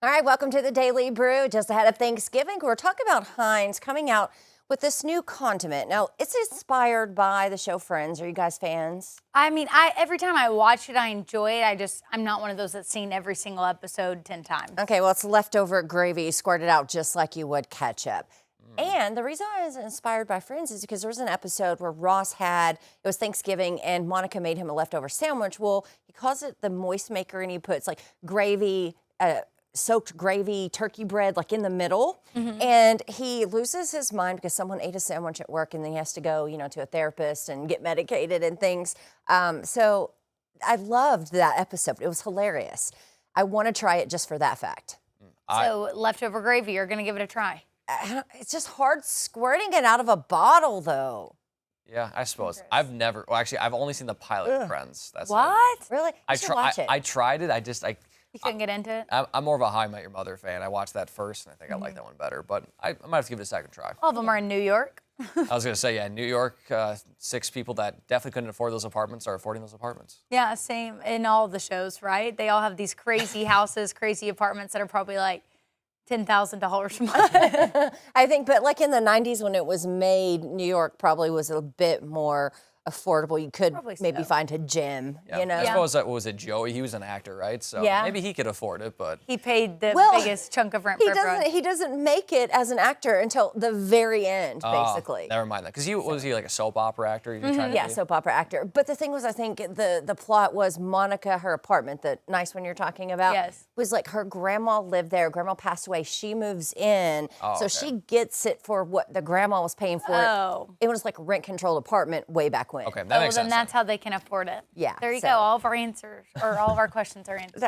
All right, welcome to the Daily Brew. Just ahead of Thanksgiving, we're talking about Heinz coming out with this new condiment. Now, it's inspired by the show Friends. Are you guys fans? I mean, every time I watch it, I enjoy it. I'm not one of those that's seen every single episode 10 times. Okay, well, it's leftover gravy squirted out just like you would ketchup. And the reason I was inspired by Friends is because there was an episode where Ross it was Thanksgiving, and Monica made him a leftover sandwich. Well, he calls it the moist maker, and he puts like gravy, soaked gravy, turkey bread, like in the middle. And he loses his mind because someone ate a sandwich at work, and then he has to go, to a therapist and get medicated and things. So I loved that episode. It was hilarious. I want to try it just for that fact. So leftover gravy, you're going to give it a try. It's just hard squirting it out of a bottle, though. Yeah, I suppose. I've only seen the pilot of Friends. That's What? Really? You should watch it. I tried it. You couldn't get into it? I'm more of a How I Met Your Mother fan. I watched that first, and I think I like that one better. But I might have to give it a second try. All of them are in New York. I was going to say, yeah, New York, 6 people that definitely couldn't afford those apartments are affording those apartments. Yeah, same in all the shows, right? They all have these crazy houses, crazy apartments that are probably like $10,000 a month. I think, but like in the 90s when it was made, New York probably was a bit more affordable. You could maybe find a gym, I suppose that was it, Joey. He was an actor, right? So maybe he could afford it, but he paid the biggest chunk of rent for everyone. He doesn't make it as an actor until the very end, basically. Never mind that. Because was he like a soap opera actor? Soap opera actor. But the thing was, I think the plot was Monica, her apartment, the nice one you're talking about, was like her grandma lived there. Grandma passed away. She moves in. So she gets it for what the grandma was paying for it. It was like a rent-controlled apartment way back when. Okay, that makes sense. Then that's how they can afford it. Yeah. There you go. All of our answers, or all of our questions are answered.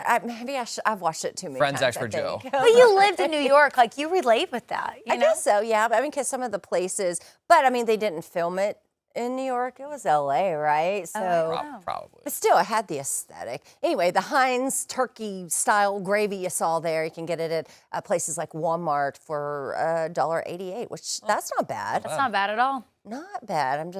I've watched it too many Friends times. expert Joe. But you lived in New York. Like, you relate with that. You know? Guess so, yeah. But because some of the places, but they didn't film it in New York. It was LA, right? So Probably. But still, it had the aesthetic. Anyway, the Heinz turkey-style gravy you saw there, you can get it at places like Walmart for $1.88, which that's not bad. That's not bad at all. Not bad. I don't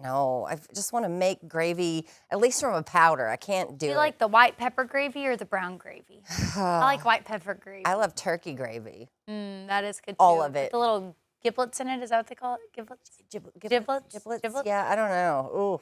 know. I just want to make gravy, at least from a powder. I can't do it. Do you like the white pepper gravy or the brown gravy? I like white pepper gravy. I love turkey gravy. That is good too. All of it. With the little giblets in it, is that what they call it? Giblets? Giblets? Yeah, I don't know. Ooh.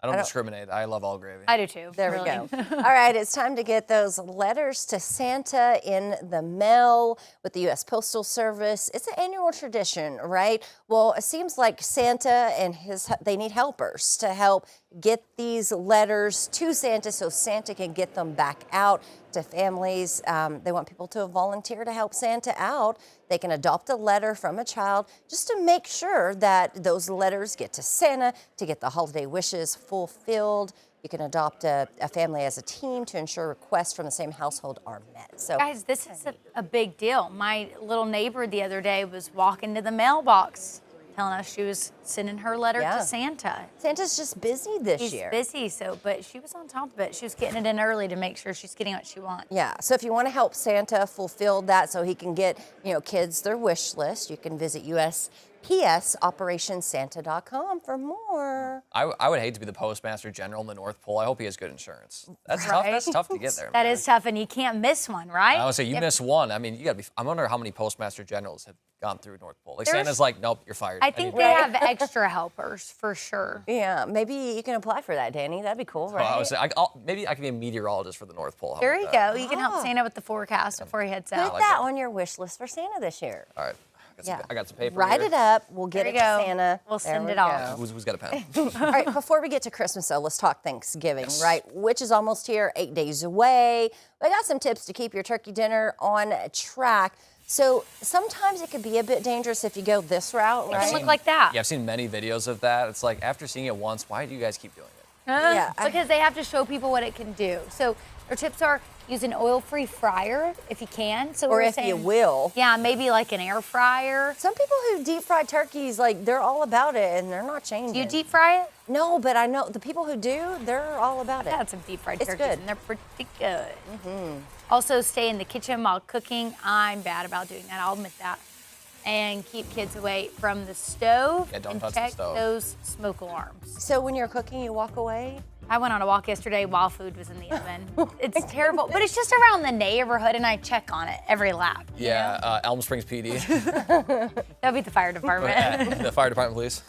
I don't discriminate. I love all gravy. I do too. There we go. All right, it's time to get those letters to Santa in the mail with the U.S. Postal Service. It's an annual tradition, right? Well, it seems like Santa and they need helpers to help get these letters to Santa so Santa can get them back out to families. They want people to volunteer to help Santa out. They can adopt a letter from a child just to make sure that those letters get to Santa to get the holiday wishes fulfilled. You can adopt a family as a team to ensure requests from the same household are met. So, guys, this is a big deal. My little neighbor the other day was walking to the mailbox telling us she was sending her letter to Santa. Santa's just busy this year. He's busy, but she was on top of it. She was getting it in early to make sure she's getting what she wants. Yeah, so if you want to help Santa fulfill that so he can get, kids their wish list, you can visit USPSOperationSanta.com for more. I would hate to be the Postmaster General in the North Pole. I hope he has good insurance. That's tough. That's tough to get there. That is tough, and you can't miss one, right? I would say you miss one. I mean, you got to be. I wonder how many Postmaster Generals have gone through North Pole. Like Santa's like, nope, you're fired. I think they have extra helpers for sure. Yeah, maybe you can apply for that, Danny. That'd be cool, right? I would say maybe I can be a meteorologist for the North Pole. There you go. You can help Santa with the forecast before he heads out. Put that on your wish list for Santa this year. All right. I got some paper. Write here. it up. We'll get it to Santa. We'll send it off. Who's got a pen? All right, before we get to Christmas, though, let's talk Thanksgiving, right? Which is almost here, 8 days away. I got some tips to keep your turkey dinner on track. So sometimes it could be a bit dangerous if you go this route, right? It can look like that. Yeah, I've seen many videos of that. It's like, after seeing it once, why do you guys keep doing it? Yeah, because they have to show people what it can do. So their tips are use an oil-free fryer if you can. So or if you will. Yeah, maybe like an air fryer. Some people who deep fry turkeys, like they're all about it and they're not changing. Do you deep fry it? No, but I know the people who do, they're all about it. I had some deep fried turkeys good. and they're pretty good. Also, stay in the kitchen while cooking. I'm bad about doing that, I'll admit that. And keep kids away from the stove Yeah, don't and touch the check stove. those smoke alarms. So when you're cooking, you walk away? I went on a walk yesterday while food was in the oven. It's terrible, but it's just around the neighborhood, and I check on it every lap. Yeah, Elm Springs PD. That'd be the fire department. The fire department, please.